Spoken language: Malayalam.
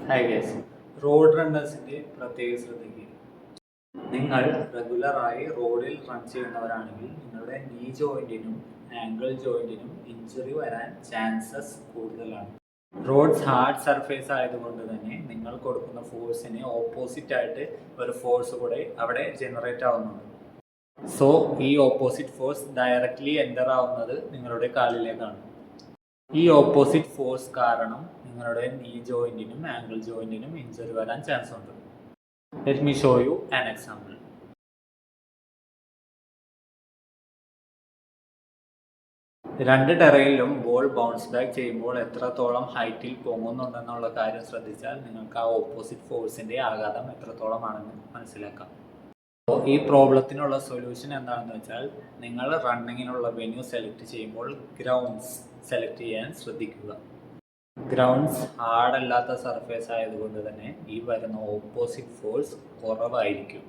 ഹായ് ഗൈസ്, റോഡ് റണ്ണേഴ്സിൻ്റെ പ്രത്യേക ശ്രദ്ധയ്ക്ക്. നിങ്ങൾ റെഗുലറായി റോഡിൽ റൺ ചെയ്യുന്നവരാണെങ്കിൽ നിങ്ങളുടെ നീ ജോയിൻറ്റിനും ആംഗിൾ ജോയിൻറ്റിനും ഇഞ്ചുറി വരാൻ ചാൻസസ് കൂടുതലാണ്. റോഡ്സ് ഹാർഡ് സർഫേസ് ആയതുകൊണ്ട് തന്നെ നിങ്ങൾ കൊടുക്കുന്ന ഫോഴ്സിന് ഓപ്പോസിറ്റ് ആയിട്ട് ഒരു ഫോഴ്സ് കൂടെ അവിടെ ജനറേറ്റ് ആവുന്നുണ്ട്. സോ ഈ ഓപ്പോസിറ്റ് ഫോഴ്സ് ഡയറക്റ്റ്ലി എൻ്റർ ആവുന്നത് നിങ്ങളുടെ കാലിലേക്കാണ്. ഈ ഓപ്പോസിറ്റ് ഫോഴ്സ് കാരണം നിങ്ങളുടെ നീ ജോയിൻറ്റിനും ആംഗിൾ ജോയിൻറ്റിനും ഇഞ്ചുറി വരാൻ ചാൻസ് ഉണ്ട്. Let me show you an example. രണ്ട് ടെറയിലും ബോൾ ബൗൺസ് ബാക്ക് ചെയ്യുമ്പോൾ എത്രത്തോളം ഹൈറ്റിൽ പൊങ്ങുന്നുണ്ടെന്നുള്ള കാര്യം ശ്രദ്ധിച്ചാൽ നിങ്ങൾക്ക് ആ ഓപ്പോസിറ്റ് ഫോഴ്സിൻ്റെ ആഘാതം എത്രത്തോളമാണെന്ന് മനസ്സിലാക്കാം. അപ്പോൾ ഈ പ്രോബ്ലത്തിനുള്ള സൊല്യൂഷൻ എന്താണെന്ന് വെച്ചാൽ, നിങ്ങൾ റണ്ണിങ്ങിനുള്ള വെന്യൂ സെലക്ട് ചെയ്യുമ്പോൾ ഗ്രൗണ്ട്സ് സെലക്ട് ചെയ്യാൻ ശ്രദ്ധിക്കുക. ഗ്രൗണ്ട്സ് ഹാർഡ് അല്ലാത്ത സർഫേസ് ആയതുകൊണ്ട് തന്നെ ഈ വരുന്ന ഓപ്പോസിറ്റ് ഫോഴ്സ് കുറവായിരിക്കും.